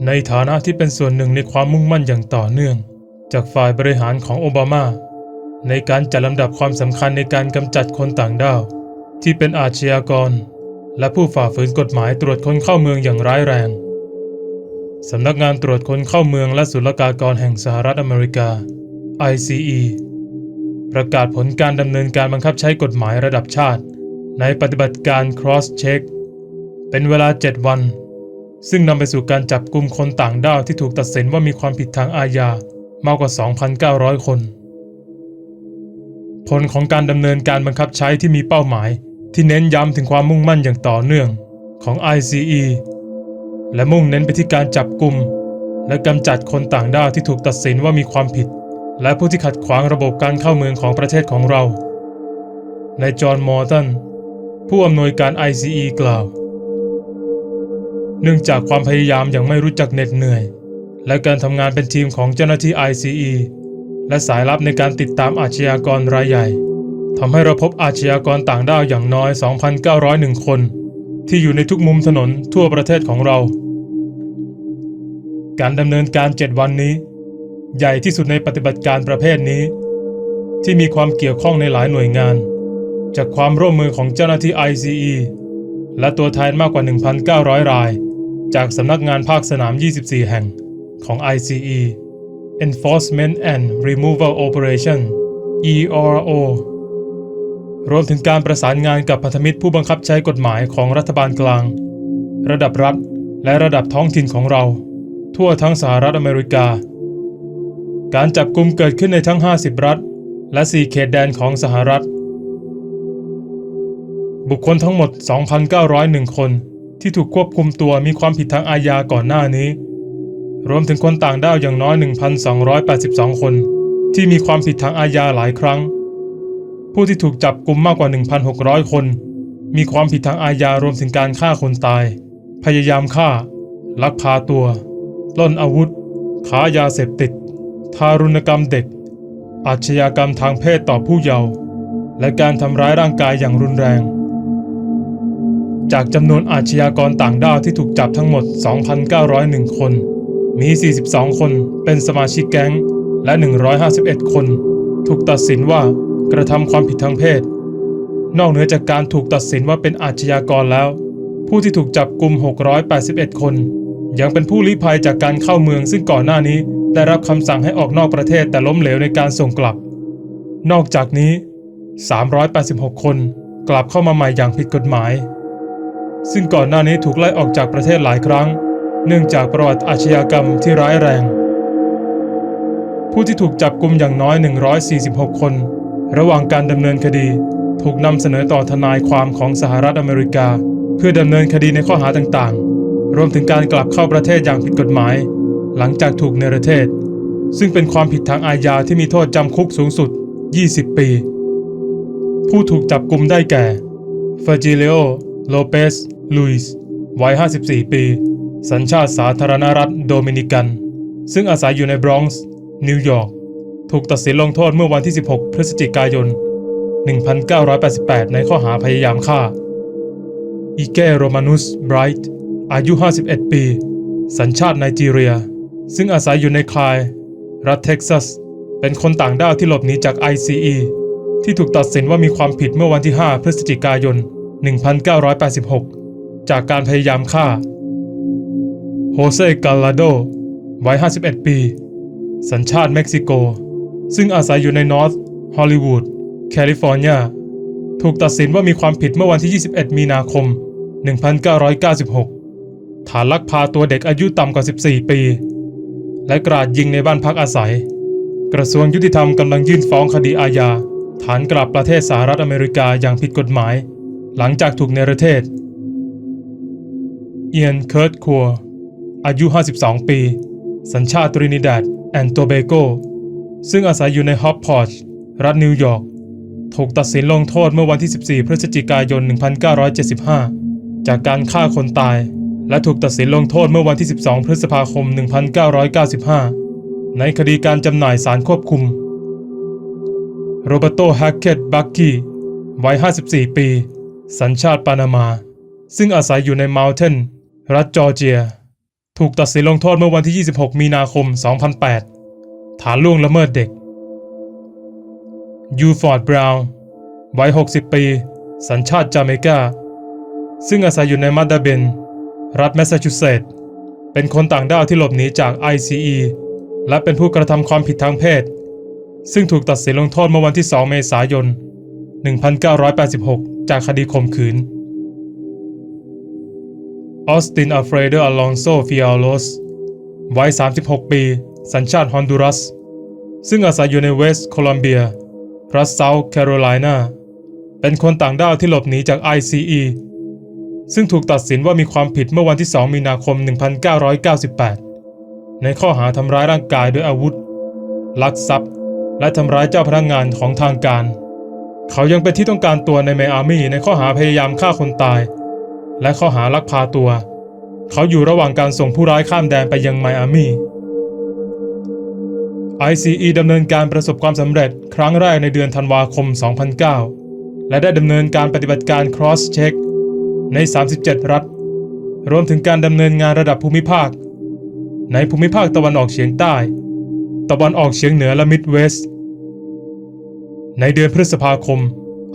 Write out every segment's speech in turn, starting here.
ในฐานะที่เป็นส่วนหนึ่งในความมุ่งมั่นอย่างต่อเนื่องจากฝ่ายบริหารของโอบามาในการจัดลำดับความสำคัญในการกำจัดคนต่างด้าวที่เป็นอาชญากรและผู้ฝ่าฝืนกฎหมายตรวจคนเข้าเมืองอย่างร้ายแรงสำนักงานตรวจคนเข้าเมืองและศุลกากรแห่งสหรัฐอเมริกา ICE ประกาศผลการดำเนินการบังคับใช้กฎหมายระดับชาติในปฏิบัติการ Cross Check เป็นเวลา 7 วันซึ่งนำไปสู่การจับกุมคนต่างด้าวที่ถูกตัดสินว่ามีความผิดทางอาญามากกว่า 2,900 คนผลของการดำเนินการบังคับใช้ที่มีเป้าหมายที่เน้นย้ำถึงความมุ่งมั่นอย่างต่อเนื่องของ ICE และมุ่งเน้นไปที่การจับกุมและกำจัดคนต่างด้าวที่ถูกตัดสินว่ามีความผิดและผู้ที่ขัดขวางระบบการเข้าเมืองของประเทศของเรานายจอห์น มอร์ตันผู้อำนวยการ ICE กล่าวเนื่องจากความพยายามอย่างไม่รู้จักเหน็ดเหนื่อยและการทำงานเป็นทีมของเจ้าหน้าที่ ICE และสายลับในการติดตามอาชญากรรายใหญ่ทำให้เราพบอาชญากรต่างด้าวอย่างน้อย 2,901 คนที่อยู่ในทุกมุมถนนทั่วประเทศของเราการดำเนินการ 7 วันนี้ใหญ่ที่สุดในปฏิบัติการประเภทนี้ที่มีความเกี่ยวข้องในหลายหน่วยงานจากความร่วมมือของเจ้าหน้าที่ ICE และตัวแทนมากกว่า 1,900 รายจากสำนักงานภาคสนาม 24 แห่งของ ICE Enforcement and Removal Operation ERO รวมถึงการประสานงานกับพันธมิตรผู้บังคับใช้กฎหมายของรัฐบาลกลางระดับรัฐและระดับท้องถิ่นของเราทั่วทั้งสหรัฐอเมริกาการจับกุมเกิดขึ้นในทั้ง 50 รัฐและ 4 เขตแดนของสหรัฐบุคคลทั้งหมด 2,901 คนที่ถูกควบคุมตัวมีความผิดทางอาญาก่อนหน้านี้รวมถึงคนต่างด้าวอย่างน้อย 1,282 คนที่มีความผิดทางอาญาหลายครั้งผู้ที่ถูกจับกุมมากกว่า 1,600 คนมีความผิดทางอาญารวมถึงการฆ่าคนตายพยายามฆ่าลักพาตัวปล้นอาวุธค้ายาเสพติดทารุณกรรมเด็กอาชญากรรมทางเพศต่อผู้เยาว์และการทำร้ายร่างกายอย่างรุนแรงจากจำนวนอาชญากรต่างด้าวที่ถูกจับทั้งหมด 2,901 คนมี 42 คนเป็นสมาชิกแก๊งและ 151 คนถูกตัดสินว่ากระทำความผิดทางเพศนอกเหนือจากการถูกตัดสินว่าเป็นอาชญากรแล้วผู้ที่ถูกจับกุม 681 คนยังเป็นผู้ลี้ภัยจากการเข้าเมืองซึ่งก่อนหน้านี้ได้รับคำสั่งให้ออกนอกประเทศแต่ล้มเหลวในการส่งกลับนอกจากนี้ 386 คนกลับเข้ามาใหม่อย่างผิดกฎหมายซึ่งก่อนหน้านี้ถูกไล่ออกจากประเทศหลายครั้งเนื่องจากประวัติอาชญากรรมที่ร้ายแรงผู้ที่ถูกจับกุมอย่างน้อย 146 คนระหว่างการดำเนินคดีถูกนำเสนอต่อทนายความของสหรัฐอเมริกาเพื่อดำเนินคดีในข้อหาต่างๆรวมถึงการกลับเข้าประเทศอย่างผิดกฎหมายหลังจากถูกเนรเทศซึ่งเป็นความผิดทางอาญาที่มีโทษจำคุกสูงสุด 20 ปีผู้ถูกจับกุมได้แก่เฟอร์จิเลโอ โลเปส ลุยส์วัย 54 ปีสัญชาติสาธารณรัฐโดมินิกันซึ่งอาศัยอยู่ในบรอนซ์นิวยอร์กถูกตัดสินลงโทษเมื่อวันที่ 16 พฤศจิกายน 1988 ในข้อหาพยายามฆ่าอิเกโรมานุส ไบรท์อายุ 51 ปีสัญชาติไนจีเรียซึ่งอาศัยอยู่ในคลายรัฐเท็กซัสเป็นคนต่างด้าวที่หลบหนีจาก ICE ที่ถูกตัดสินว่ามีความผิดเมื่อวันที่ 5 พฤศจิกายน 1986 จากการพยายามฆ่าโฮเซ กาลาโดวัย 51 ปีสัญชาติเม็กซิโกซึ่งอาศัยอยู่ในนอร์ทฮอลลีวูดแคลิฟอร์เนียถูกตัดสินว่ามีความผิดเมื่อวันที่ 21 มีนาคม 1996 ฐานลักพาตัวเด็กอายุต่ำกว่า 14 ปีและกราดยิงในบ้านพักอาศัยกระทรวงยุติธรรมกำลังยื่นฟ้องคดีอาญาฐานกลับประเทศสหรัฐอเมริกาอย่างผิดกฎหมายหลังจากถูกเนรเทศเอียน เคิร์ต คัวร์อายุ 52 ปีสัญชาติตรินิแดดแอนด์โตเบโกซึ่งอาศัยอยู่ในฮอปพอร์ชรัฐนิวยอร์กถูกตัดสินลงโทษเมื่อวันที่ 14 พฤศจิกายน 1975 จากการฆ่าคนตายและถูกตัดสินลงโทษเมื่อวันที่ 12 พฤษภาคม 1995 ในคดีการจำหน่ายสารควบคุมโรเบโต แฮกเก็ต บักกี้วัย 54 ปีสัญชาติปานามาซึ่งอาศัยอยู่ในเมาน์เทนรัฐจอร์เจีย ถูกตัดสินลงโทษเมื่อวันที่ 26 มีนาคม 2008 ฐานล่วงละเมิดเด็กยูฟอร์ด บราวน์วัย 60 ปี สัญชาติจาเมกาซึ่งอาศัยอยู่ในมัดดาเบน รัฐแมสซาชูเซตส์เป็นคนต่างด้าวที่หลบหนีจาก ICE และเป็นผู้กระทำความผิดทางเพศซึ่งถูกตัดสินลงโทษเมื่อวันที่ 2 เมษายน 1986 จากคดีข่มขืนออสติน อัลเฟรโด อลองโซ ฟิอาโลสวัย 36 ปี สัญชาติฮอนดูรัสซึ่งอาศัยอยู่ในเวสต์โคลัมเบีย รัฐเซาท์แคโรไลนาเป็นคนต่างด้าวที่หลบหนีจาก ICE ซึ่งถูกตัดสินว่ามีความผิดเมื่อวันที่ 2 มีนาคม 1998 ในข้อหาทำร้ายร่างกายด้วยอาวุธลักทรัพย์และทำร้ายเจ้าพนักงานของทางการเขายังเป็นที่ต้องการตัวในไมอามี่ในข้อหาพยายามฆ่าคนตายและข้อหาลักพาตัวเขาอยู่ระหว่างการส่งผู้ร้ายข้ามแดนไปยังไมอามี่ ICE ดำเนินการประสบความสำเร็จครั้งแรกในเดือนธันวาคม 2009 และได้ดำเนินการปฏิบัติการ Cross Check ใน 37 รัฐรวมถึงการดำเนินงานระดับภูมิภาคในภูมิภาคตะวันออกเฉียงใต้ตะวันออกเฉียงเหนือและมิดเวสต์ในเดือนพฤษภาคม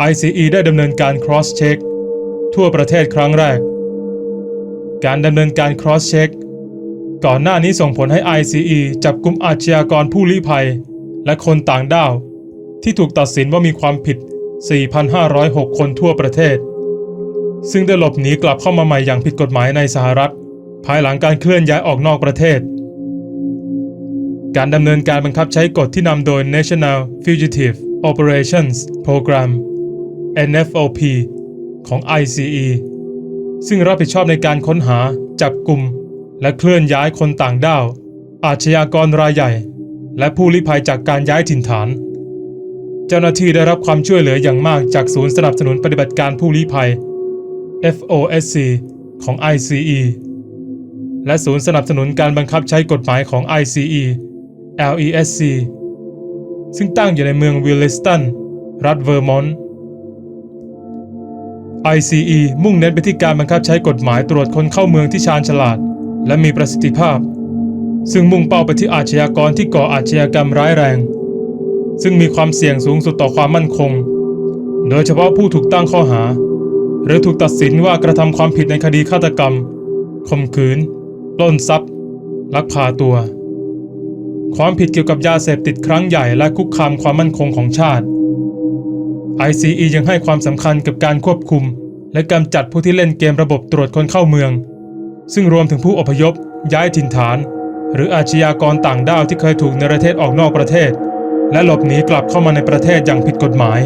ICE ได้ดำเนินการ Cross Check ทั่วประเทศครั้งแรกการดำเนินการ Cross Check ก่อนหน้านี้ส่งผลให้ ICE จับกุมอาชญากรผู้ลี้ภัยและคนต่างด้าวที่ถูกตัดสินว่ามีความผิด 4,506 คนทั่วประเทศซึ่งได้หลบหนีกลับเข้ามาใหม่อย่างผิดกฎหมายในสหรัฐภายหลังการเคลื่อนย้ายออกนอกประเทศการดำเนินการบังคับใช้กฎที่นำโดย National Fugitive Operations Program NFOP ของ ICE ซึ่งรับผิดชอบในการค้นหาจับกุมและเคลื่อนย้ายคนต่างด้าวอาชญากรรายใหญ่และผู้ลี้ภัยจากการย้ายถิ่นฐานเจ้าหน้าที่ได้รับความช่วยเหลืออย่างมากจากศูนย์สนับสนุนปฏิบัติการผู้ลี้ภัย FOSC ของ ICE และศูนย์สนับสนุนการบังคับใช้กฎหมายของ ICE LESC ซึ่งตั้งอยู่ในเมืองวิลลิสตันรัฐเวอร์มอนต์ ICE มุ่งเน้นไปที่การบังคับใช้กฎหมายตรวจคนเข้าเมืองที่ชาญฉลาดและมีประสิทธิภาพซึ่งมุ่งเป้าไปที่อาชญากรที่ก่ออาชญากรรมร้ายแรงซึ่งมีความเสี่ยงสูงสุดต่อความมั่นคงโดยเฉพาะผู้ถูกตั้งข้อหาหรือถูกตัดสินว่ากระทำความผิดในคดีฆาตกรรมข่มขืนปล้นทรัพย์ลักพาตัวความผิดเกี่ยวกับยาเสพติดครั้งใหญ่และคุกคามความมั่นคงของชาติ ICE ยังให้ความสำคัญกับการควบคุมและกำจัดผู้ที่เล่นเกมระบบตรวจคนเข้าเมืองซึ่งรวมถึงผู้อพยพย้ายถิ่นฐานหรืออาชญากรต่างด้าวที่เคยถูกเนรเทศออกนอกประเทศและหลบหนีกลับเข้ามาในประเทศอย่างผิดกฎหมาย